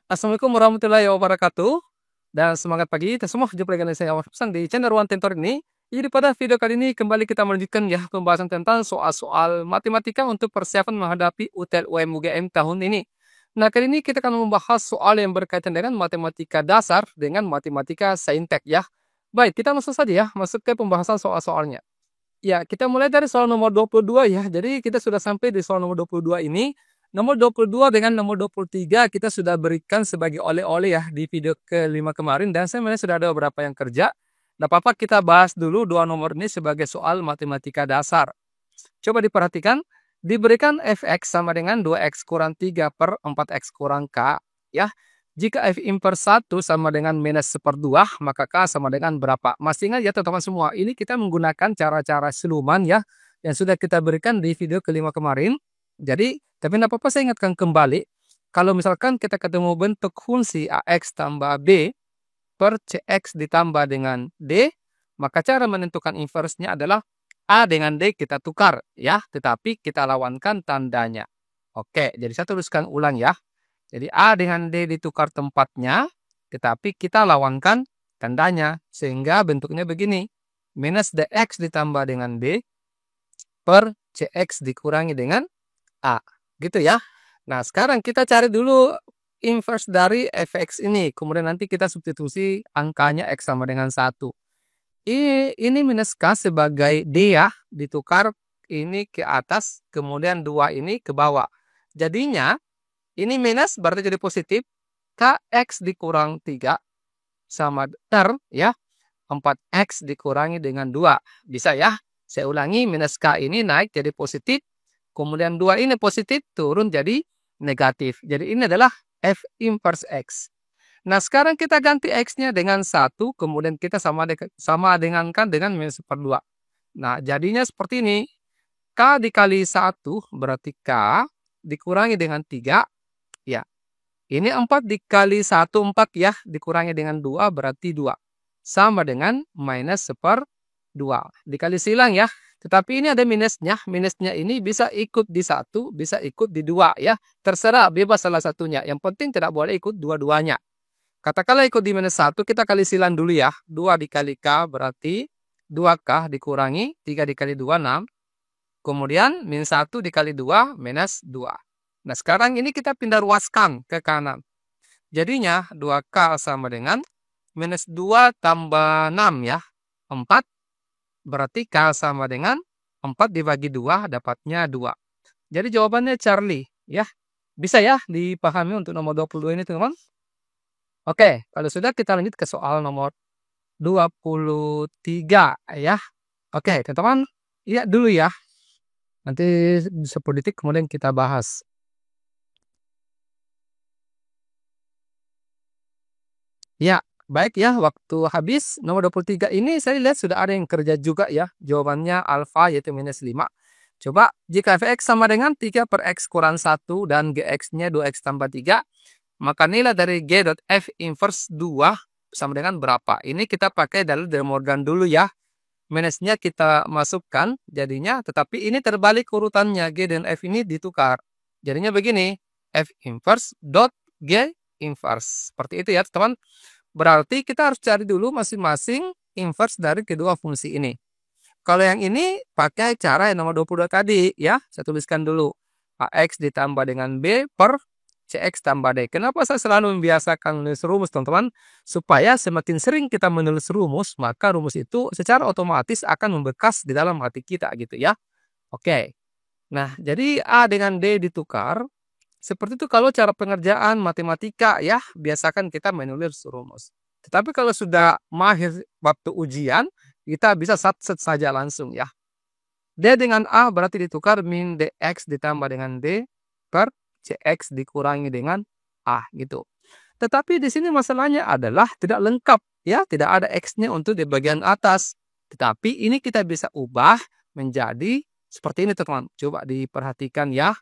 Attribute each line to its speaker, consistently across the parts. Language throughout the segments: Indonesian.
Speaker 1: Assalamualaikum warahmatullahi wabarakatuh. Dan semangat pagi kita semua. Jumpa lagi dengan saya Ahmad Hapsan di channel Ruang Tentor ini. Jadi pada video kali ini kembali kita melanjutkan ya pembahasan tentang soal-soal matematika untuk persiapan menghadapi UTL UMUGM tahun ini. Nah, kali ini kita akan membahas soal yang berkaitan dengan matematika dasar dengan matematika saintek ya. Baik, kita langsung saja ya masuk ke pembahasan soal-soalnya. Ya, kita mulai dari soal nomor 22 ya. Jadi kita sudah sampai di soal nomor 22 ini. Nomor 22 dengan nomor 23 kita sudah berikan sebagai oleh-oleh ya di video kelima kemarin. Dan sebenarnya sudah ada beberapa yang kerja. Nah, apa kita bahas dulu dua nomor ini sebagai soal matematika dasar. Coba diperhatikan. Diberikan fx sama dengan 2x kurang 3 per 4x kurang k. Ya. Jika f inverse 1 sama dengan minus 1/2, maka k sama dengan berapa? Masih ingat ya teman-teman semua, ini kita menggunakan cara-cara siluman ya, yang sudah kita berikan di video kelima kemarin. Jadi, tapi tidak apa-apa saya ingatkan kembali, kalau misalkan kita ketemu bentuk fungsi ax tambah b per cx ditambah dengan d, maka cara menentukan inverse-nya adalah a dengan d kita tukar ya, tetapi kita lawankan tandanya. Oke, jadi saya tuliskan ulang ya. Jadi A dengan D ditukar tempatnya, tetapi kita lawankan tandanya. Sehingga bentuknya begini. Minus DX ditambah dengan D per CX dikurangi dengan A. Gitu ya. Nah, sekarang kita cari dulu inverse dari fx ini. Kemudian nanti kita substitusi angkanya X sama dengan 1. Ini minus K sebagai D ya. Ditukar ini ke atas, kemudian 2 ini ke bawah. Jadinya, ini minus berarti jadi positif. Kx dikurang 3 sama R ya. 4x dikurangi dengan 2. Bisa ya. Saya ulangi, minus K ini naik jadi positif. Kemudian 2 ini positif turun jadi negatif. Jadi ini adalah F inverse X. Nah, sekarang kita ganti X-nya dengan 1. Kemudian kita sama dengankan dengan minus 1/2. Nah, jadinya seperti ini. K dikali 1 berarti K dikurangi dengan 3. Ya, ini 4 dikali 1, 4 ya, dikurangi dengan 2 berarti 2. Sama dengan minus 1/2. Dikali silang ya, tetapi ini ada minusnya. Minusnya ini bisa ikut di 1, bisa ikut di 2 ya. Terserah, bebas salah satunya. Yang penting tidak boleh ikut dua-duanya. Katakanlah ikut di minus 1, kita kali silang dulu ya. 2 dikali K berarti 2K dikurangi 3 dikali 2, 6. Kemudian minus 1 dikali 2, minus 2. Nah, sekarang ini kita pindah ruaskan ke kanan. Jadinya 2K sama dengan minus 2 tambah 6 ya. 4. Berarti K sama dengan 4 dibagi 2 dapatnya 2. Jadi jawabannya Charlie ya. Bisa ya dipahami untuk nomor 22 ini teman-teman. Oke, kalau sudah kita lanjut ke soal nomor 23 ya. Oke, teman-teman. Iya dulu ya. Nanti 10 detik kemudian kita bahas. Ya, baik ya, waktu habis. Nomor 23 ini saya lihat sudah ada yang kerja juga ya. Jawabannya alfa yaitu minus 5. Coba, jika fx sama dengan 3 per x kurang 1 dan gx-nya 2x tambah 3, maka nilai dari g dot f inverse 2 sama dengan berapa? Ini kita pakai dalil De Morgan dulu ya. Minusnya kita masukkan jadinya, tetapi ini terbalik urutannya. G dan f ini ditukar. Jadinya begini, f inverse dot g inverse. Seperti itu ya teman. Berarti kita harus cari dulu masing-masing inverse dari kedua fungsi ini. Kalau yang ini pakai cara yang nomor 22 tadi ya. Saya tuliskan dulu. AX ditambah dengan B per CX tambah D. Kenapa saya selalu membiasakan menulis rumus teman-teman? Supaya semakin sering kita menulis rumus, maka rumus itu secara otomatis akan membekas di dalam hati kita gitu ya. Oke. Nah, jadi A dengan D ditukar. Seperti itu kalau cara pengerjaan matematika ya, biasakan kita menulis rumus. Tetapi kalau sudah mahir waktu ujian, kita bisa sat-set saja langsung ya. D dengan A berarti ditukar min DX ditambah dengan D per CX dikurangi dengan A gitu. Tetapi di sini masalahnya adalah tidak lengkap ya, tidak ada X-nya untuk di bagian atas. Tetapi ini kita bisa ubah menjadi seperti ini teman-teman. Coba diperhatikan ya.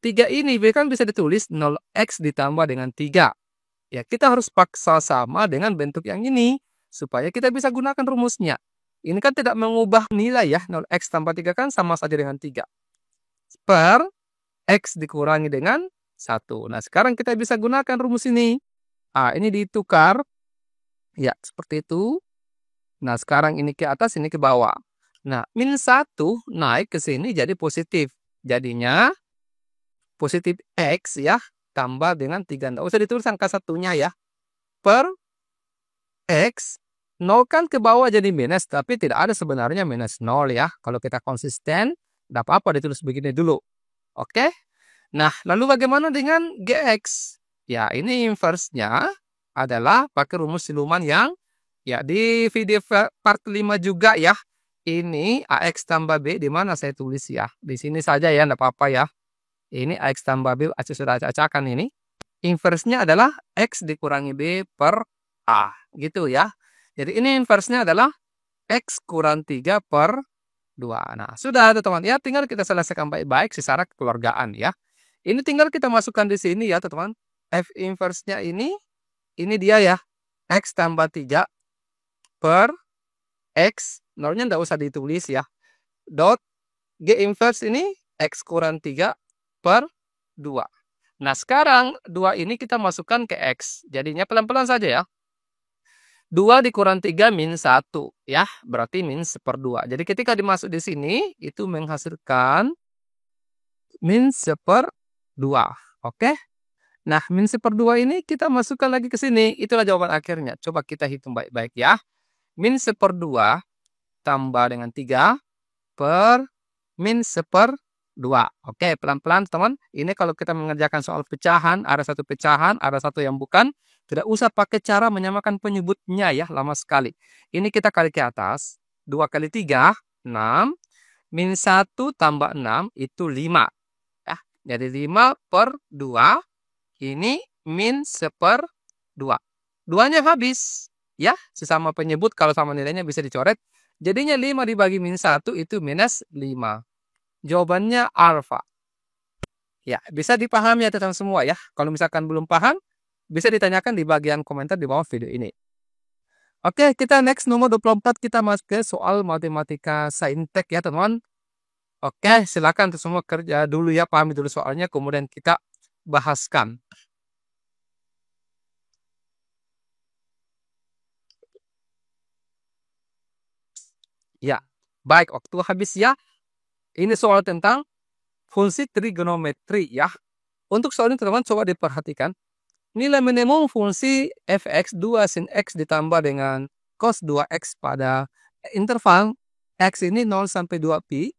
Speaker 1: 3 ini kan bisa ditulis 0x ditambah dengan 3. Ya, kita harus paksa sama dengan bentuk yang ini. Supaya kita bisa gunakan rumusnya. Ini kan tidak mengubah nilai ya. 0x tambah 3 kan sama saja dengan 3. Per x dikurangi dengan 1. Nah, sekarang kita bisa gunakan rumus ini. Ini ditukar. Ya, seperti itu. Nah, sekarang ini ke atas, ini ke bawah. Nah, min 1 naik ke sini jadi positif. Jadinya positif X ya, tambah dengan 3. Nggak usah ditulis angka satunya ya. Per X, 0 kan ke bawah jadi minus, tapi tidak ada sebenarnya minus 0 ya. Kalau kita konsisten, tidak apa-apa ditulis begini dulu. Oke? Nah, lalu bagaimana dengan GX? Ya, ini inverse-nya adalah pakai rumus siluman yang ya di video part 5 juga ya. Ini AX tambah B, di mana saya tulis ya. Di sini saja ya, tidak apa-apa ya. Ini AX tambah B, sudah acak-acakan ini. Inverse-nya adalah X dikurangi B per A. Gitu ya. Jadi ini inverse-nya adalah X kurang 3 per 2. Nah, sudah teman-teman. Ya, tinggal kita selesaikan baik-baik secara kekeluargaan ya. Ini tinggal kita masukkan di sini ya, teman-teman. F inverse-nya ini dia ya. X tambah 3 per X. Nolnya tidak usah ditulis ya. Dot G inverse ini X kurang 3 per 2. Nah, sekarang 2 ini kita masukkan ke X. Jadinya pelan-pelan saja ya. 2 dikurang 3 min 1 ya. Berarti min 1/2. Jadi ketika dimasuk di sini, itu menghasilkan min 1/2. Oke. Nah, min 1/2 ini kita masukkan lagi ke sini. Itulah jawaban akhirnya. Coba kita hitung baik-baik ya. Min 1/2 tambah dengan 3 per min 1/2. Oke, pelan-pelan teman. Ini kalau kita mengerjakan soal pecahan, ada satu pecahan, ada satu yang bukan. Tidak usah pakai cara menyamakan penyebutnya ya, lama sekali. Ini kita kali ke atas. 2 kali 3, 6. Min 1 tambah 6 itu 5. Ya, jadi 5/2. Ini min 1/2. 2-nya habis. Ya, sesama penyebut kalau sama nilainya bisa dicoret. Jadinya 5 dibagi min 1 itu minus 5. Jawabannya alfa. Ya, bisa dipahami ya teman semua ya. Kalau misalkan belum paham, bisa ditanyakan di bagian komentar di bawah video ini. Oke, kita next nomor 24 kita masuk ke soal matematika saintek ya teman-teman. Oke, silakan tuh semua kerja dulu ya, pahami dulu soalnya, kemudian kita bahaskan. Ya, baik, waktu habis ya. Ini soal tentang fungsi trigonometri ya. Untuk soal ini teman-teman coba diperhatikan. Nilai minimum fungsi fx 2 sin x ditambah dengan cos 2x pada interval x ini 0 sampai 2pi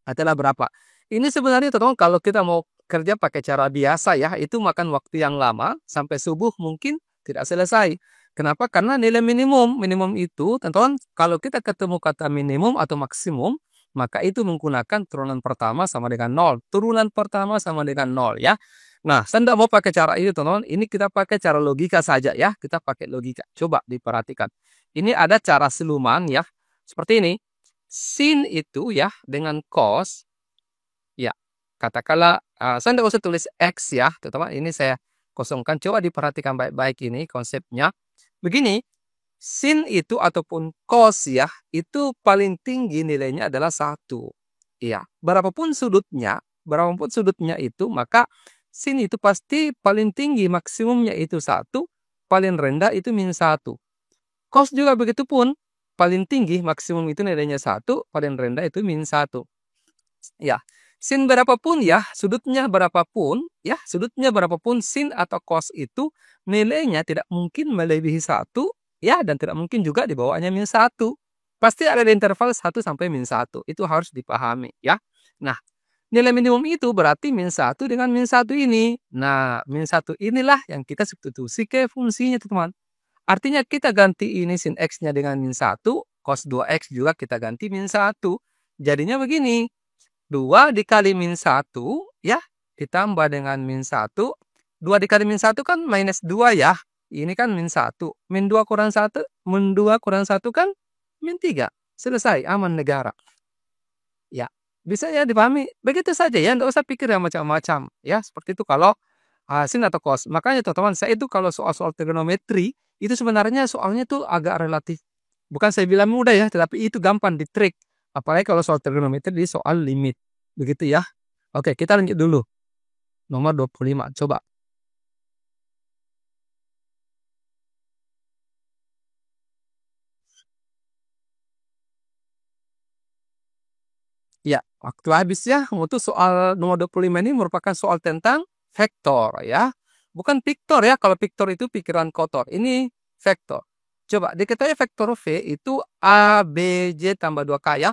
Speaker 1: adalah berapa? Ini sebenarnya teman-teman kalau kita mau kerja pakai cara biasa ya, itu makan waktu yang lama sampai subuh mungkin tidak selesai. Kenapa? Karena nilai minimum itu teman-teman kalau kita ketemu kata minimum atau maksimum, maka itu menggunakan turunan pertama sama dengan 0. Turunan pertama sama dengan 0 ya. Nah, saya tidak mau pakai cara itu teman-teman. Ini kita pakai cara logika saja ya. Kita pakai logika. Coba diperhatikan. Ini ada cara siluman ya. Seperti ini. Sin itu ya dengan cos. Ya, katakanlah saya tidak usah tulis X ya teman-teman. Ini saya kosongkan. Coba diperhatikan baik-baik ini konsepnya. Begini. Sin itu ataupun cos ya, itu paling tinggi nilainya adalah 1. Iya, berapapun sudutnya itu, maka sin itu pasti paling tinggi, maksimumnya itu 1, paling rendah itu min 1. Cos juga begitu pun, paling tinggi, maksimum itu nilainya 1, paling rendah itu min 1. Ya, sin berapapun ya, sudutnya berapapun, sin atau cos itu nilainya tidak mungkin melebihi 1, ya, dan tidak mungkin juga di bawahnya min 1. Pasti ada di interval 1 sampai min 1. Itu harus dipahami ya. Nah, nilai minimum itu berarti min 1 dengan min 1 ini. Nah, min 1 inilah yang kita substitusi ke fungsinya teman-teman. Artinya kita ganti ini sin X-nya dengan min 1, cos 2X juga kita ganti min 1. Jadinya begini. 2 dikali min 1 ya, ditambah dengan min 1. 2 dikali min 1 kan minus 2 ya. Ini kan min 1. Min 2 kurang 1 kan min 3. Selesai, aman negara. Ya, bisa ya dipahami. Begitu saja ya, tidak usah pikir yang macam-macam. Ya, seperti itu kalau sin atau cos. Makanya teman-teman, saya itu kalau soal-soal trigonometri, itu sebenarnya soalnya tuh agak relatif. Bukan saya bilang mudah ya, tetapi itu gampang ditrik. Apalagi kalau soal trigonometri di soal limit. Begitu ya. Oke, kita lanjut dulu. nomor 25. Coba. Ya, waktu habis ya untuk soal nomor 25 ini merupakan soal tentang vektor ya. Bukan piktor ya, kalau piktor itu pikiran kotor. Ini vektor. Coba diketahui vektor V itu A, B, J tambah 2K ya.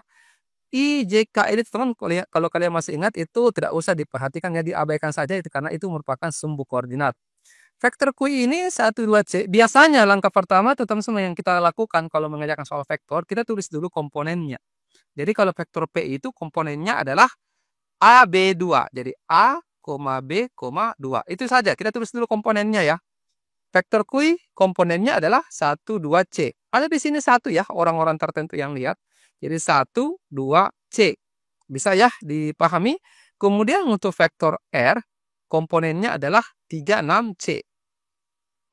Speaker 1: I, J, K ini teman kalau kalian masih ingat itu tidak usah diperhatikan ya, diabaikan saja itu karena itu merupakan sumbu koordinat. Vektor Q ini 1, 2, C. Biasanya langkah pertama teman-teman yang kita lakukan kalau mengerjakan soal vektor, kita tulis dulu komponennya. Jadi kalau vektor P itu komponennya adalah A, B, 2. Jadi A, B, 2. Itu saja. Kita tulis dulu komponennya ya. Vektor Q komponennya adalah 1, 2, C. Ada di sini 1 ya, orang-orang tertentu yang lihat. Jadi 1, 2, C. Bisa ya dipahami. Kemudian untuk vektor R, komponennya adalah 3, 6, C.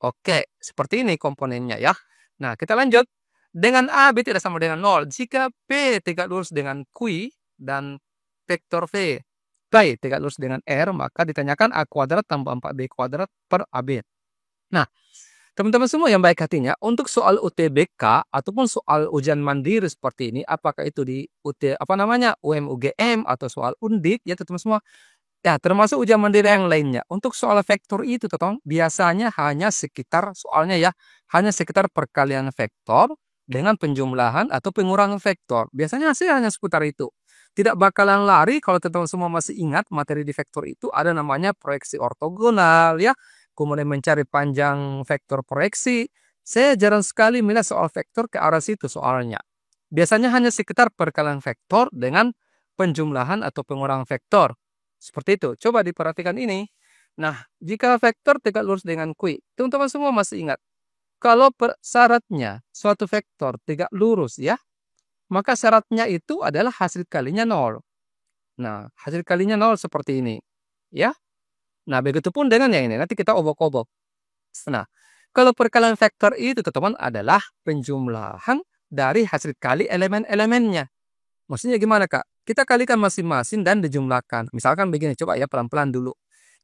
Speaker 1: Oke, seperti ini komponennya ya. Nah, kita lanjut. Dengan A, B tidak sama dengan 0. Jika P tegak lurus dengan Q dan vektor V P tegak lurus dengan R, maka ditanyakan A kuadrat tambah 4B kuadrat per AB. Nah, teman-teman semua yang baik hatinya, untuk soal UTBK ataupun soal ujian mandiri seperti ini, apakah itu di UM UGM atau soal Undip, ya teman-teman semua, ya termasuk ujian mandiri yang lainnya. Untuk soal vektor itu, teman, biasanya hanya sekitar soalnya ya, hanya sekitar perkalian vektor dengan penjumlahan atau pengurangan vektor. Biasanya sih hanya seputar itu. Tidak bakalan lari kalau teman-teman semua masih ingat materi di vektor itu ada namanya proyeksi ortogonal ya. Kemudian mencari panjang vektor proyeksi. Saya jarang sekali melihat soal vektor ke arah situ soalnya. Biasanya hanya sekitar perkalian vektor dengan penjumlahan atau pengurangan vektor. Seperti itu. Coba diperhatikan ini. Nah, jika vektor tegak lurus dengan Q, teman-teman semua masih ingat. Kalau syaratnya suatu vektor tegak lurus ya, maka syaratnya itu adalah hasil kalinya 0. Nah, hasil kalinya 0 seperti ini. Ya. Nah, begitupun dengan yang ini. Nanti kita obok-obok. Nah, kalau perkalian vektor itu, teman-teman, adalah penjumlahan dari hasil kali elemen-elemennya. Maksudnya gimana, Kak? Kita kalikan masing-masing dan dijumlahkan. Misalkan begini, coba ya pelan-pelan dulu.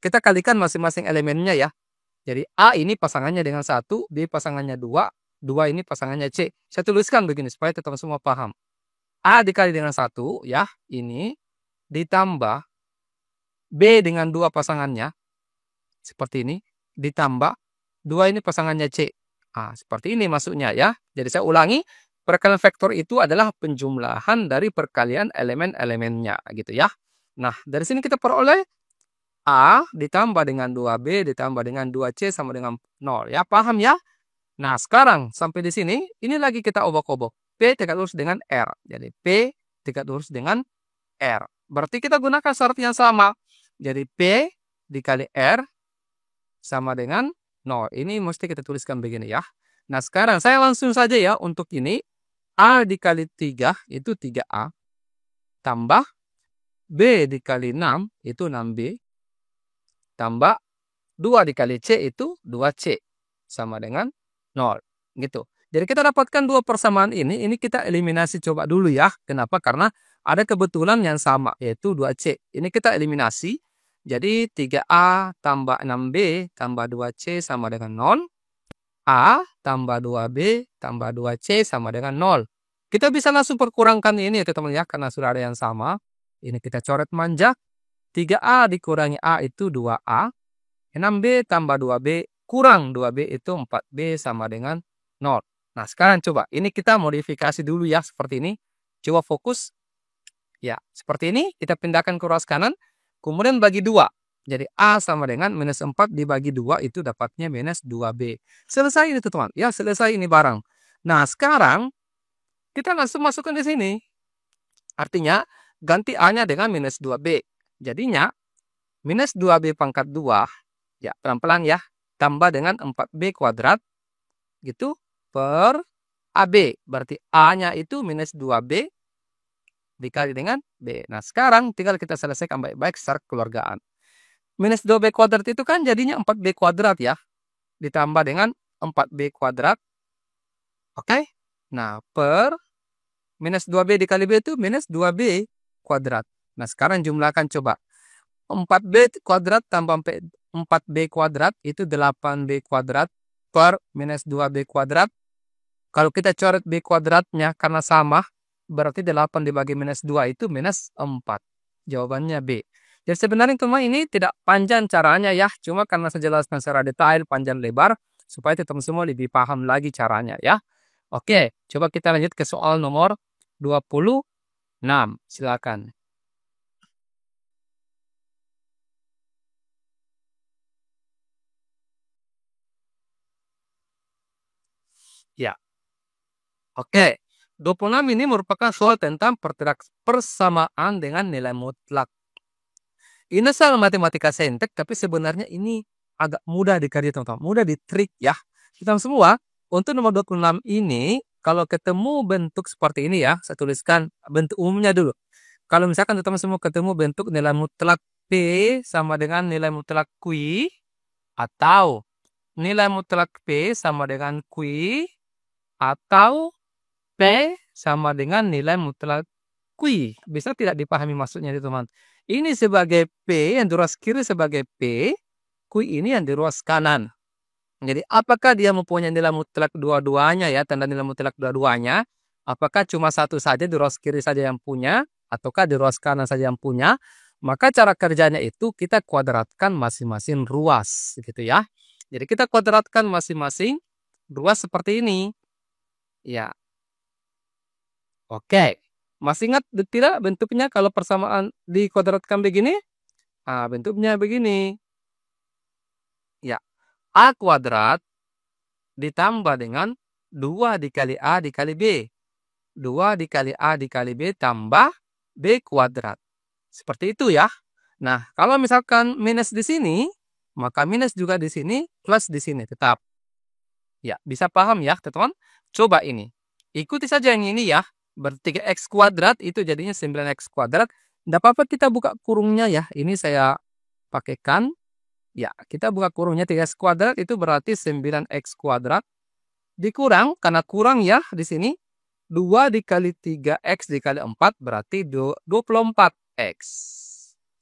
Speaker 1: Kita kalikan masing-masing elemennya ya. Jadi A ini pasangannya dengan 1, B pasangannya 2, 2 ini pasangannya C. Saya tuliskan begini supaya teman-teman semua paham. A dikali dengan 1 ya, ini ditambah B dengan 2 pasangannya, seperti ini, ditambah 2 ini pasangannya C. Nah, seperti ini masuknya ya. Jadi saya ulangi, perkalian vektor itu adalah penjumlahan dari perkalian elemen-elemennya gitu ya. Nah, dari sini kita peroleh A ditambah dengan 2B ditambah dengan 2C sama dengan 0 ya. Paham ya? Nah, sekarang sampai di sini, ini lagi kita obok-obok. P tegak lurus dengan R. Jadi P tegak lurus dengan R. Berarti kita gunakan syarat yang sama. Jadi P dikali R sama dengan 0. Ini mesti kita tuliskan begini ya. Nah, sekarang saya langsung saja ya untuk ini. A dikali 3 itu 3A. Tambah B dikali 6 itu 6B. Tambah 2 dikali C itu 2C. Sama dengan 0. Gitu. Jadi kita dapatkan dua persamaan ini kita eliminasi coba dulu ya. Kenapa? Karena ada kebetulan yang sama, yaitu 2C. Ini kita eliminasi. Jadi 3A tambah 6B tambah 2C sama dengan 0. A tambah 2B tambah 2C sama dengan 0. Kita bisa langsung perkurangkan ini ya teman-teman ya, karena sudah ada yang sama. Ini kita coret manja. 3A dikurangi A itu 2A. 6B tambah 2B kurang 2B itu 4B sama dengan 0. Nah, sekarang coba. Ini kita modifikasi dulu ya, seperti ini. Coba fokus. Ya, seperti ini. Kita pindahkan ke ruas kanan. Kemudian bagi 2. Jadi A sama dengan minus 4 dibagi 2 itu dapatnya minus 2B. Selesai ini teman-teman. Ya, selesai ini barang. Nah, sekarang kita langsung masukkan di sini. Artinya, ganti A-nya dengan minus 2B. Jadinya, minus 2B pangkat 2. Ya, pelan-pelan ya. Tambah dengan 4B kuadrat. Gitu. Per AB. Berarti A-nya itu minus 2B. Dikali dengan B. Nah, sekarang tinggal kita selesaikan baik-baik secara kekeluargaan. Minus 2B kuadrat itu kan jadinya 4B kuadrat ya. Ditambah dengan 4B kuadrat. Oke. Nah, per minus 2B dikali B itu minus 2B kuadrat. Nah, sekarang jumlahkan coba. 4B kuadrat tambah 4B kuadrat itu 8B kuadrat per minus 2B kuadrat. Kalau kita coret B kuadratnya karena sama, berarti 8 dibagi minus 2 itu minus 4. Jawabannya B. Jadi sebenarnya teman ini tidak panjang caranya ya, cuma karena saya jelaskan secara detail panjang lebar supaya teman semua lebih paham lagi caranya ya. Oke, coba kita lanjut ke soal nomor 26. Silakan. Ya. Oke. 26 ini merupakan soal tentang persamaan dengan nilai mutlak. Ini soal matematika saintek, tapi sebenarnya ini agak mudah dikerjakan, teman-teman. Mudah ditrik ya. Kita semua, untuk nomor 26 ini, kalau ketemu bentuk seperti ini ya, saya tuliskan bentuk umumnya dulu. Kalau misalkan teman-teman semua ketemu bentuk nilai mutlak P sama dengan nilai mutlak Q, atau nilai mutlak P sama dengan Q, atau P sama dengan nilai mutlak Q. Bisa tidak dipahami maksudnya teman? Ini sebagai P yang di ruas kiri sebagai P, Q ini yang di ruas kanan. Jadi apakah dia mempunyai nilai mutlak dua-duanya ya, tanda nilai mutlak dua-duanya? Apakah cuma satu saja di ruas kiri saja yang punya, ataukah di ruas kanan saja yang punya? Maka cara kerjanya itu kita kuadratkan masing-masing ruas gitu ya. Jadi kita kuadratkan masing-masing ruas seperti ini. Ya. Oke. Masih ingat tidak bentuknya kalau persamaan dikuadratkan begini? Nah, bentuknya begini. Ya. A kuadrat ditambah dengan 2 dikali A dikali B. 2 dikali A dikali B tambah B kuadrat. Seperti itu ya. Nah, kalau misalkan minus di sini, maka minus juga di sini, plus di sini tetap. Ya, bisa paham ya, teman-teman? Coba ini. Ikuti saja yang ini ya. Berarti X kuadrat itu jadinya 9X kuadrat. Tidak apa-apa kita buka kurungnya ya. Ini saya pakaikan. Ya, kita buka kurungnya 3X kuadrat itu berarti 9X kuadrat. Dikurang, karena kurang ya di sini. 2 dikali 3X dikali 4 berarti 24X.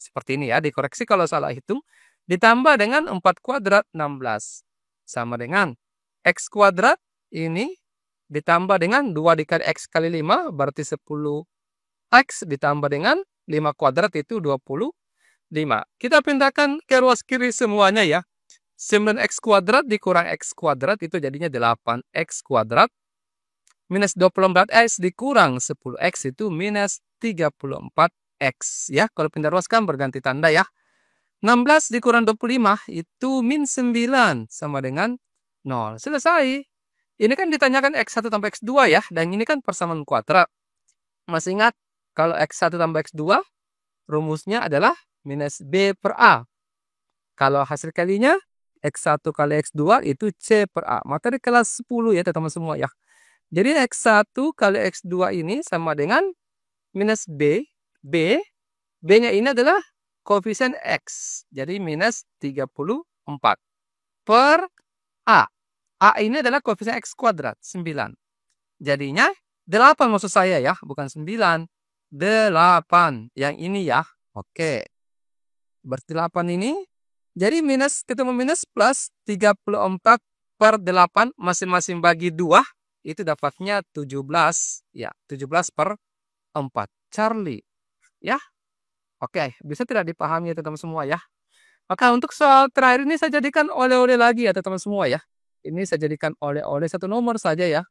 Speaker 1: Seperti ini ya, dikoreksi kalau salah hitung. Ditambah dengan 4 kuadrat 16. Sama dengan X kuadrat ini ditambah dengan 2 dikali X kali 5 berarti 10X ditambah dengan 5 kuadrat itu 25. Kita pindahkan ke ruas kiri semuanya ya. 9X kuadrat dikurang X kuadrat itu jadinya 8X kuadrat. Minus 24X dikurang 10X itu minus 34X. Ya, kalau pindah ruas kan berganti tanda ya. 16 dikurang 25 itu min 9 sama dengan 0. Selesai. Ini kan ditanyakan X1 tambah X2 ya. Dan ini kan persamaan kuadrat. Masih ingat kalau X1 tambah X2 rumusnya adalah minus B per A. Kalau hasil kalinya X1 kali X2 itu C per A. Materi kelas 10 ya teman-teman semua ya. Jadi X1 kali X2 ini sama dengan minus B. B-nya ini adalah koefisien X. Jadi minus 34 per A. A ini adalah koefisien X kuadrat, 9. Jadinya 8 maksud saya ya, bukan 9. 8. Yang ini ya. Oke. Berarti 8 ini. Jadi minus ketemu minus plus 34 per 8 masing-masing bagi 2. Itu dapatnya 17. Ya, 17 per 4. Charlie. Ya. Oke, bisa tidak dipahami ya teman-teman semua ya. Maka untuk soal terakhir ini saya jadikan oleh-oleh lagi ya teman-teman semua ya. Ini saya jadikan oleh-oleh satu nomor saja ya.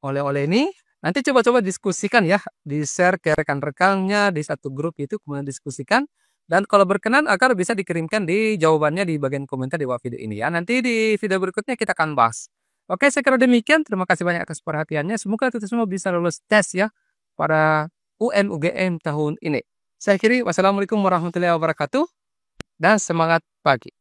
Speaker 1: Oleh-oleh ini nanti coba-coba diskusikan ya. Di-share ke rekan-rekannya di satu grup itu kemudian diskusikan. Dan kalau berkenan agar bisa dikirimkan di jawabannya di bagian komentar di bawah video ini ya. Nanti di video berikutnya kita akan bahas. Oke, saya kira demikian. Terima kasih banyak atas perhatiannya. Semoga kita semua bisa lulus tes ya pada UN UGM tahun ini. Saya akhiri. Wassalamualaikum warahmatullahi wabarakatuh. Dan semangat pagi.